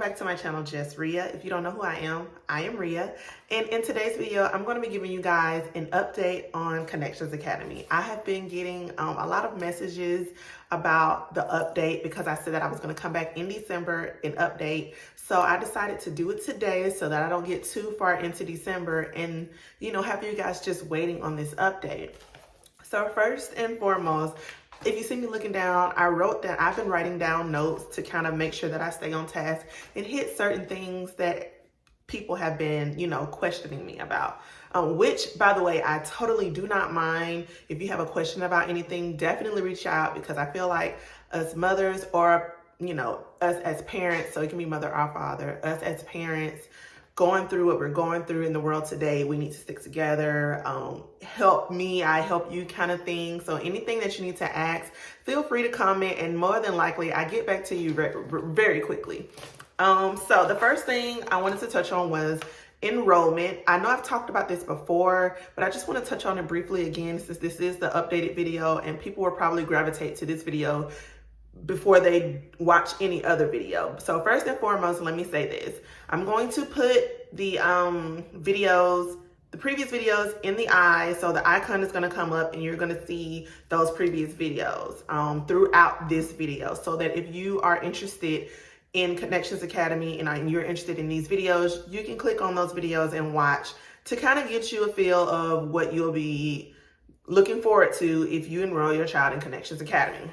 back to my channel, Just Ria. If you don't know who I am Ria. And in today's video, I'm going to be giving you guys an update on Connections Academy. I have been getting a lot of messages about the update because I said that I was going to come back in December and update. So I decided to do it today so that I don't get too far into December and, have you guys just waiting on this update. So first and foremost, if you see me looking down, I've been writing down notes to kind of make sure that I stay on task and hit certain things that people have been, questioning me about. Which, by the way, I totally do not mind. If you have a question about anything, definitely reach out, because I feel like us mothers, or, us as parents, so it can be mother or father, us as parents, going through what we're going through in the world today, we need to stick together. Help me, I help you kind of thing. So anything that you need to ask, feel free to comment, and more than likely I get back to you very quickly. So the first thing I wanted to touch on was enrollment. I know I've talked about this before, but I just want to touch on it briefly again, since this is the updated video and people will probably gravitate to this video before they watch any other video. So first and foremost, let me say this. I'm going to put the previous videos in the eye, so the icon is going to come up and you're going to see those previous videos throughout this video, so that if you are interested in Connections Academy and you're interested in these videos, you can click on those videos and watch to kind of get you a feel of what you'll be looking forward to if you enroll your child in Connections Academy.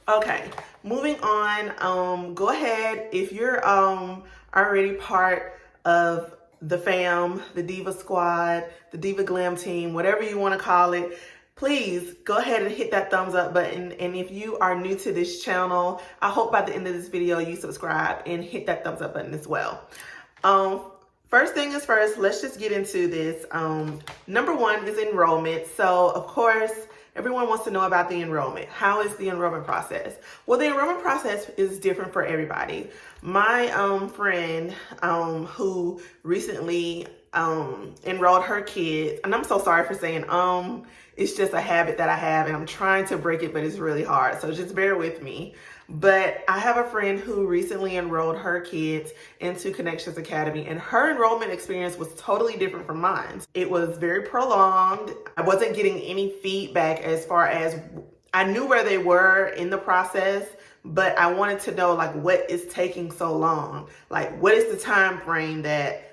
Okay, moving on, go ahead, if you're already part of the fam, the Diva Squad, the Diva Glam team, whatever you want to call it, please go ahead and hit that thumbs up button. And if you are new to this channel, I hope by the end of this video you subscribe and hit that thumbs up button as well. First thing is first, let's just get into this. Number one is enrollment. So of course, everyone wants to know about the enrollment. How is the enrollment process? Well, the enrollment process is different for everybody. My friend who recently enrolled her kids, and I'm so sorry for saying it's just a habit that I have and I'm trying to break it, but it's really hard. So just bear with me. But I have a friend who recently enrolled her kids into Connections Academy, and her enrollment experience was totally different from mine. It was very prolonged. I wasn't getting any feedback as far as, I knew where they were in the process, but I wanted to know, like, what is taking so long? Like, what is the time frame that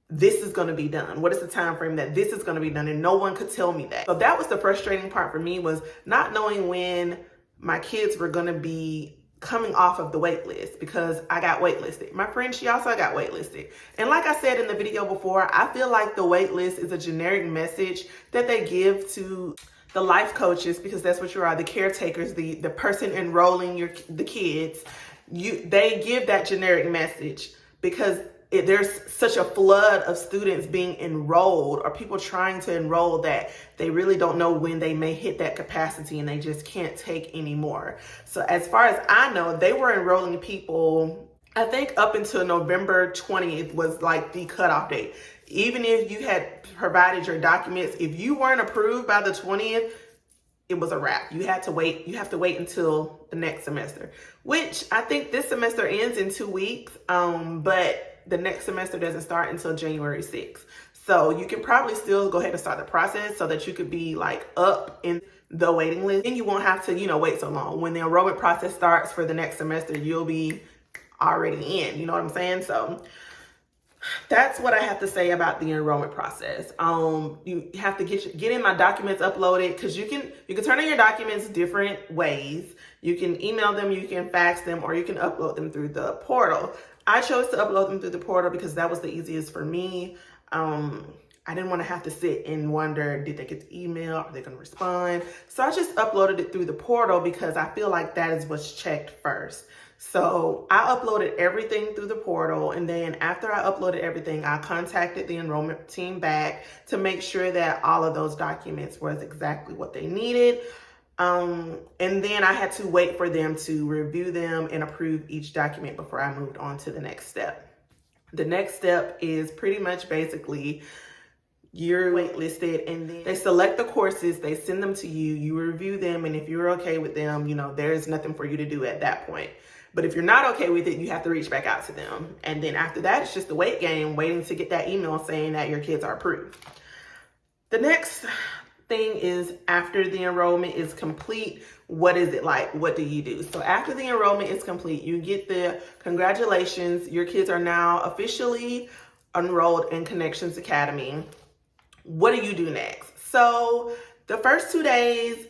this is going to be done? What is the time frame that this is going to be done? And no one could tell me that. So that was the frustrating part for me, was not knowing when my kids were going to be coming off of the wait list, because I got waitlisted. My friend, she also got waitlisted. And like I said in the video before, I feel like the wait list is a generic message that they give to the life coaches, because that's what you are, the caretakers, the person enrolling the kids. They give that generic message because there's such a flood of students being enrolled, or people trying to enroll, that they really don't know when they may hit that capacity and they just can't take anymore. So as far as I know, they were enrolling people, I think up until November 20th was like the cutoff date. Even if you had provided your documents, if you weren't approved by the 20th, it was a wrap. You have to wait until the next semester, which I think this semester ends in 2 weeks, but the next semester doesn't start until January 6th. So you can probably still go ahead and start the process so that you could be like up in the waiting list, and you won't have to, wait so long. When the enrollment process starts for the next semester, you'll be already in, you know what I'm saying? So that's what I have to say about the enrollment process. You have to get in my documents uploaded, because you can turn in your documents different ways. You can email them, you can fax them, or you can upload them through the portal. I chose to upload them through the portal because that was the easiest for me. I didn't want to have to sit and wonder, did they get the email? Are they going to respond? So I just uploaded it through the portal because I feel like that is what's checked first. So I uploaded everything through the portal, and then after I uploaded everything, I contacted the enrollment team back to make sure that all of those documents was exactly what they needed. And then I had to wait for them to review them and approve each document before I moved on to the next step. The next step is pretty much basically you're waitlisted, and then they select the courses, they send them to you, you review them, and if you're okay with them, there's nothing for you to do at that point. But if you're not okay with it, you have to reach back out to them. And then after that, it's just the wait game, waiting to get that email saying that your kids are approved. The next thing is, after the enrollment is complete, what is it like? What do you do? So after the enrollment is complete, you get the congratulations. Your kids are now officially enrolled in Connections Academy. What do you do next? So the first 2 days,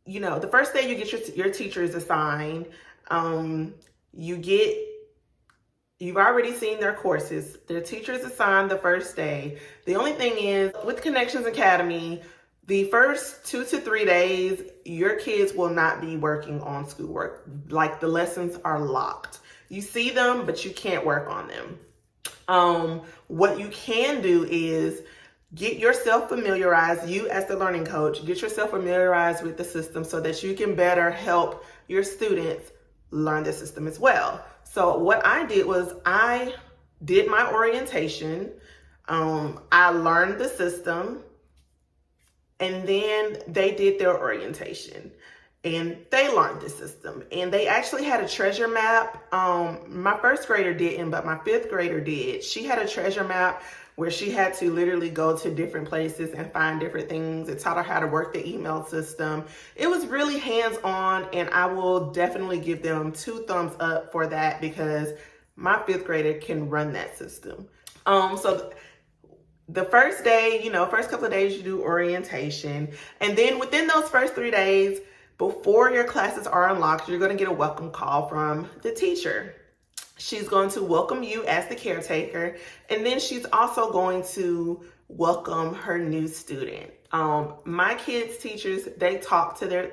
the first day you get your teachers assigned. You've already seen their courses. Their teachers assigned the first day. The only thing is, with Connections Academy, the first 2 to 3 days, your kids will not be working on schoolwork. Like, the lessons are locked. You see them, but you can't work on them. What you can do is get yourself familiarized, you as the learning coach, get yourself familiarized with the system so that you can better help your students learn the system as well. So what I did was I did my orientation. I learned the system, and then they did their orientation and they learned the system, and they actually had a treasure map. My first grader didn't, but my fifth grader did. She had a treasure map where she had to literally go to different places and find different things. It taught her how to work the email system. It was really hands-on, and I will definitely give them 2 thumbs up for that, because my fifth grader can run that system. So the first day, first couple of days, you do orientation. And then within those first 3 days, before your classes are unlocked, you're going to get a welcome call from the teacher. She's going to welcome you as the caretaker, and then she's also going to welcome her new student. My kids' teachers, they talk to them,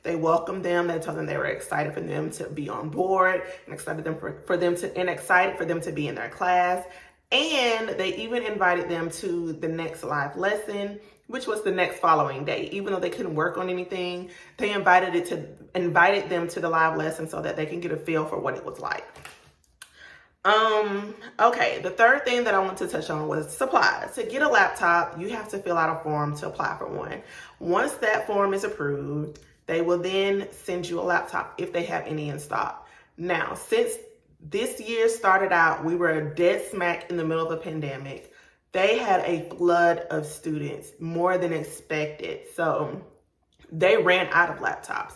they welcome them, they told them they were excited for them to be on board, and excited for them to be in their class. And they even invited them to the next live lesson, which was the next following day. Even though they couldn't work on anything, they invited them to the live lesson so that they can get a feel for what it was like. Okay, the third thing that I want to touch on was supplies. To get a laptop, you have to fill out a form to apply for one. Once that form is approved, they will then send you a laptop if they have any in stock. Now, since this year started out, we were dead smack in the middle of the pandemic. They had a flood of students, more than expected. So they ran out of laptops.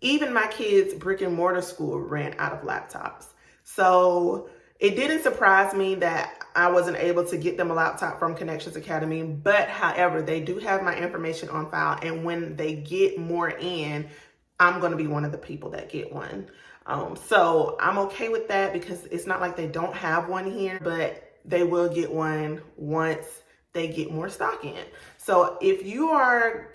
Even my kids' brick and mortar school ran out of laptops. So it didn't surprise me that I wasn't able to get them a laptop from Connections Academy, but however, they do have my information on file, and when they get more in, I'm going to be one of the people that get one. So I'm okay with that, because it's not like they don't have one here, but they will get one once they get more stock in. So if you are,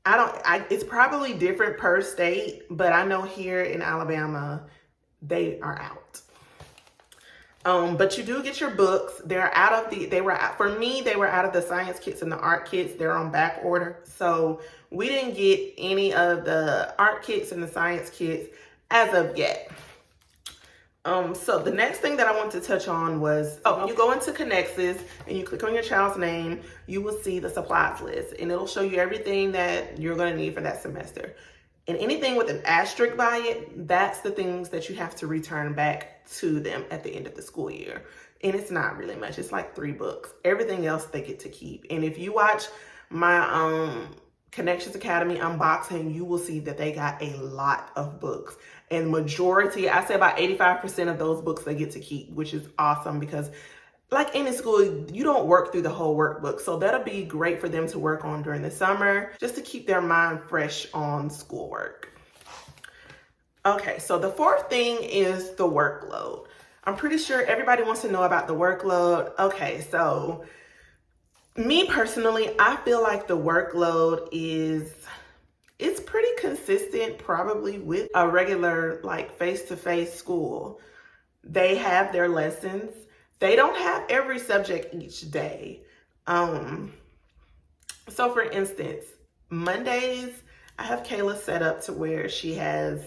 it's probably different per state, but I know here in Alabama, they are out. But you do get your books. For me, they were out of the science kits and the art kits. They're on back order. So we didn't get any of the art kits and the science kits as of yet. So the next thing that I want to touch on was, when you go into Connexus and you click on your child's name, you will see the supplies list, and it'll show you everything that you're going to need for that semester. And anything with an asterisk by it, that's the things that you have to return back to them at the end of the school year. And it's not really much. It's like 3 books. Everything else they get to keep. And if you watch my Connections Academy unboxing, you will see that they got a lot of books. And majority, I say about 85% of those books they get to keep, which is awesome, because like any school, you don't work through the whole workbook. So that'll be great for them to work on during the summer, just to keep their mind fresh on schoolwork. Okay, so the fourth thing is the workload. I'm pretty sure everybody wants to know about the workload. Okay, so me personally, I feel like the workload it's pretty consistent, probably with a regular like face-to-face school. They have their lessons. They don't have every subject each day. So for instance, Mondays, I have Kayla set up to where she has,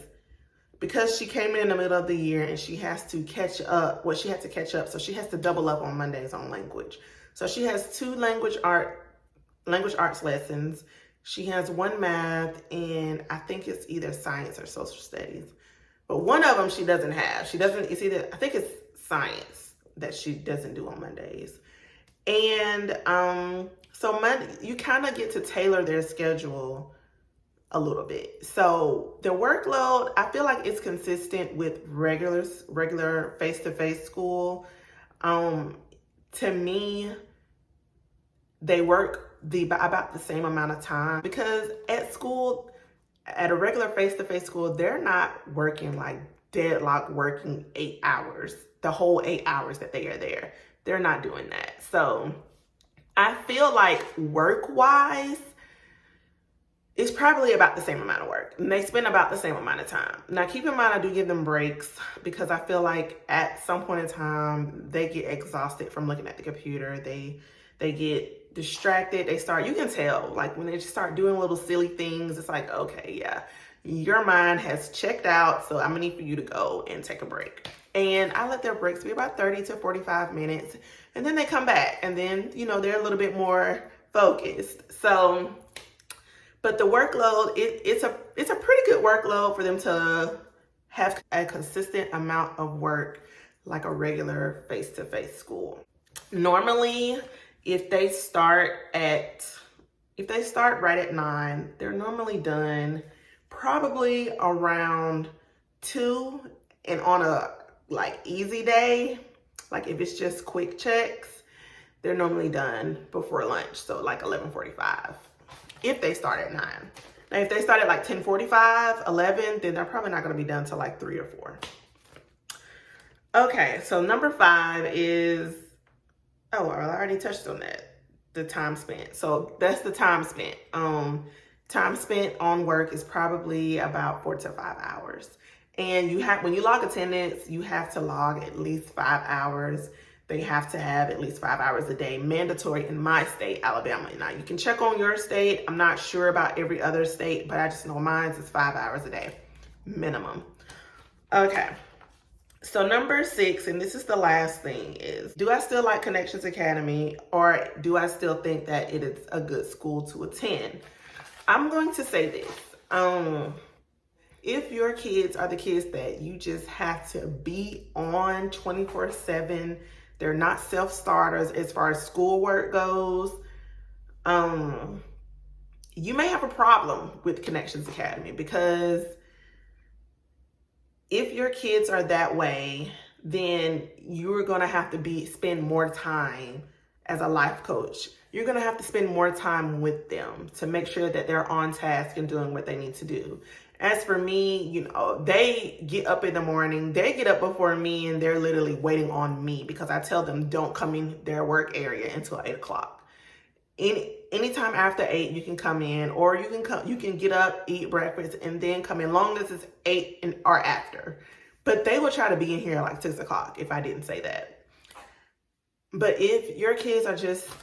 because she came in the middle of the year and she has to catch up, she had to catch up. So she has to double up on Mondays on language. So she has 2 language arts lessons. She has 1 math, and I think it's either science or social studies. But one of them she doesn't have. She doesn't, it's either, I think it's science that she doesn't do on Mondays. And so Monday, you kind of get to tailor their schedule a little bit. So the workload, I feel like it's consistent with regular face-to-face school. To me, they work about the same amount of time, because at school, at a regular face-to-face school, they're not working like deadlock working 8 hours, the whole 8 hours that they are there. They're not doing that. So I feel like work-wise, it's probably about the same amount of work, and they spend about the same amount of time. Now, keep in mind, I do give them breaks because I feel like at some point in time, they get exhausted from looking at the computer. They get distracted. They start, you can tell, like when they just start doing little silly things, it's like, okay, yeah, your mind has checked out, so I'm gonna need for you to go and take a break. And I let their breaks be about 30 to 45 minutes, and then they come back, and then, you know, they're a little bit more focused. So, but the workload, it's a pretty good workload for them to have a consistent amount of work like a regular face-to-face school. Normally, if they start right at 9, they're normally done probably around 2, and on a like easy day, like if it's just quick checks, they're normally done before lunch, so like 11:45. If they start at 9. Now, if they start at like 10:45, 11, then they're probably not going to be done till like 3 or 4. Okay, so number 5 is, oh, well, I already touched on that, the time spent. So that's the time spent. Time spent on work is probably about 4 to 5 hours. And when you log attendance, you have to log at least 5 hours. They have to have at least 5 hours a day, mandatory in my state, Alabama. Now, you can check on your state. I'm not sure about every other state, but I just know mine is 5 hours a day, minimum. Okay, so number 6, and this is the last thing, is do I still like Connections Academy, or do I still think that it is a good school to attend? I'm going to say this. If your kids are the kids that you just have to be on 24/7, they're not self-starters as far as schoolwork goes, you may have a problem with Connections Academy, because if your kids are that way, then you're going to have to spend more time as a life coach. You're going to have to spend more time with them to make sure that they're on task and doing what they need to do. As for me, you know, they get up in the morning, they get up before me, and they're literally waiting on me because I tell them don't come in their work area until 8 o'clock. Anytime after 8, you can come in, or you can get up, eat breakfast, and then come in, long as it's 8 or after. But they will try to be in here like 6 o'clock if I didn't say that. But if your kids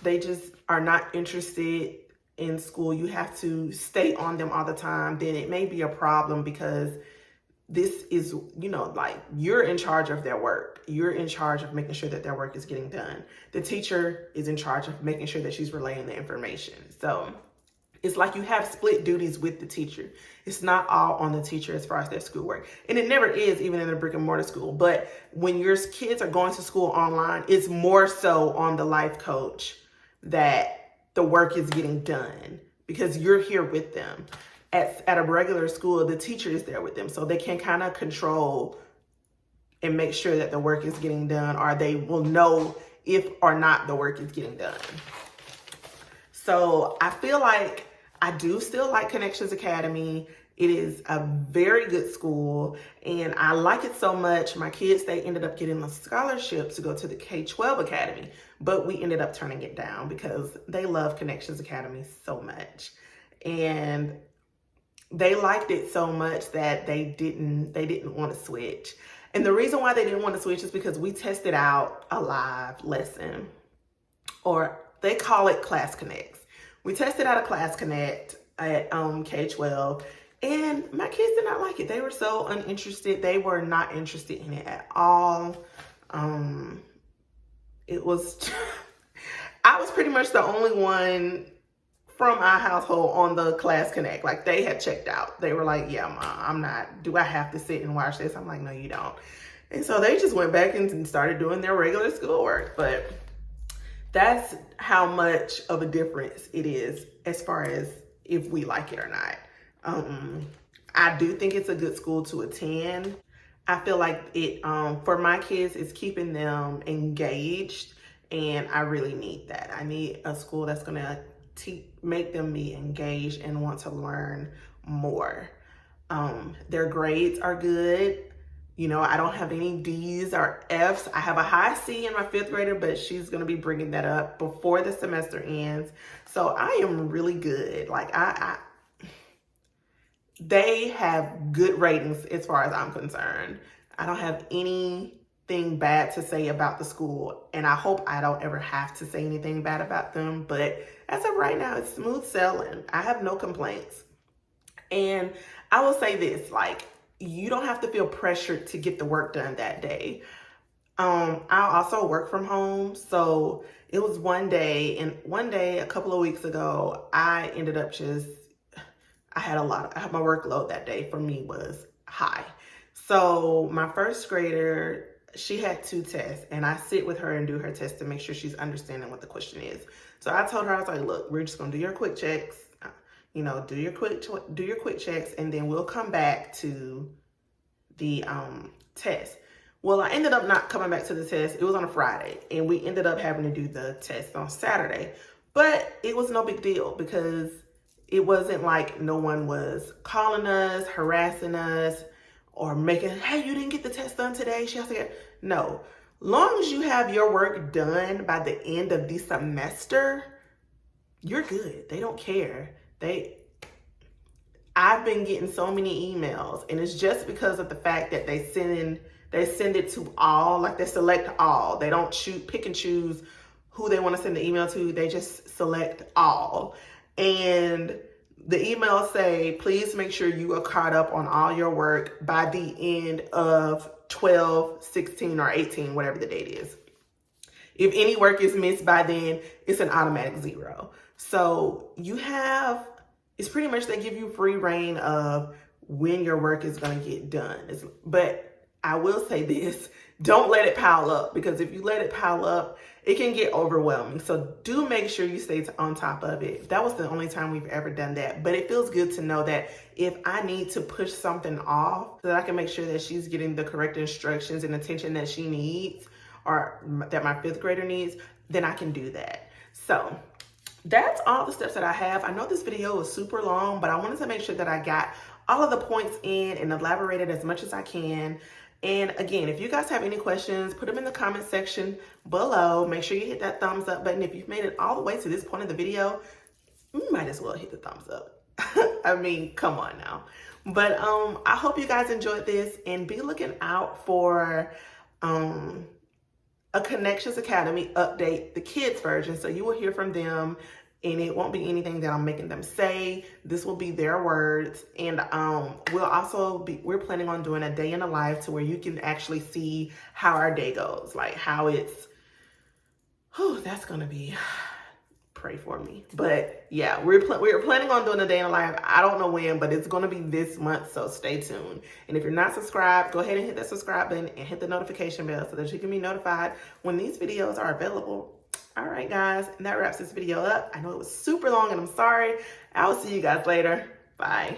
they just are not interested in school, you have to stay on them all the time, then it may be a problem, because this is, you know, like, you're in charge of their work. You're in charge of making sure that their work is getting done. The teacher is in charge of making sure that she's relaying the information. So it's like you have split duties with the teacher. It's not all on the teacher as far as their schoolwork. And it never is, even in a brick and mortar school. But when your kids are going to school online, it's more so on the life coach that the work is getting done, because you're here with them. At a regular school, the teacher is there with them, so they can kind of control and make sure that the work is getting done, or they will know if or not the work is getting done. So I feel like I do still like Connections Academy. It is a very good school, and I like it so much. My kids, they ended up getting a scholarship to go to the K-12 Academy, but we ended up turning it down because they love Connections Academy so much. And they liked it so much that they didn't want to switch. And the reason why they didn't want to switch is because we tested out a live lesson, or they call it Class Connects. We tested out a Class Connect at K-12, and my kids did not like it. They were so uninterested. They were not interested in it at all. It was, I was pretty much the only one from our household on the Class Connect. Like, they had checked out. They were like, yeah, Mom, I'm not, do I have to sit and watch this? I'm like, no, you don't. And so they just went back and started doing their regular schoolwork. But that's how much of a difference it is as far as if we like it or not. I do think it's a good school to attend. I feel like it, for my kids, it's keeping them engaged, and I really need that. I need a school that's gonna make them be engaged and want to learn more. Their grades are good. You know, I don't have any D's or F's. I have a high C in my 5th grader, but she's gonna be bringing that up before the semester ends. So I am really good. Like, they have good ratings as far as I'm concerned. I don't have anything bad to say about the school, and I hope I don't ever have to say anything bad about them. But as of right now, it's smooth sailing. I have no complaints. And I will say this, like, you don't have to feel pressured to get the work done that day. I also work from home, so it was one day a couple of weeks ago, I ended up I had my workload that day for me was high. So my 1st grader, she had 2 tests, and I sit with her and do her test to make sure she's understanding what the question is. So I told her, I was like, look, we're just gonna do your quick checks, you know, do your quick checks, and then we'll come back to the test. Well, I ended up not coming back to the test. It was on a Friday, and we ended up having to do the test on Saturday. But it was no big deal because it wasn't like no one was calling us, harassing us, or making, hey, you didn't get the test done today. She has to get, no. Long as you have your work done by the end of the semester, you're good. They don't care. I've been getting so many emails, and it's just because of the fact that they send it to all, like they select all. They don't pick and choose who they want to send the email to. They just select all. And the emails say, please make sure you are caught up on all your work by the end of 12, 16, or 18, whatever the date is. If any work is missed by then, it's an automatic 0. So it's pretty much they give you free reign of when your work is going to get done. But I will say this, don't let it pile up, because if you let it pile up, it can get overwhelming. So do make sure you stay on top of it. That was the only time we've ever done that. But it feels good to know that if I need to push something off, so that I can make sure that she's getting the correct instructions and attention that she needs, or that my 5th grader needs, then I can do that. So that's all the steps that I have. I know this video was super long, but I wanted to make sure that I got all of the points in and elaborated as much as I can. And again, if you guys have any questions, put them in the comment section below. Make sure you hit that thumbs up button. If you've made it all the way to this point of the video, you might as well hit the thumbs up. I mean, come on now. But I hope you guys enjoyed this, and be looking out for a Connections Academy update, the kids version. So you will hear from them, and it won't be anything that I'm making them say. This will be their words. And we're planning on doing a day in the life, to where you can actually see how our day goes, like how it's, that's gonna be, pray for me. But yeah, we're planning on doing a day in the life. I don't know when, but it's gonna be this month, so stay tuned. And if you're not subscribed, go ahead and hit that subscribe button and hit the notification bell so that you can be notified when these videos are available. All right, guys, and that wraps this video up. I know it was super long, and I'm sorry. I will see you guys later. Bye.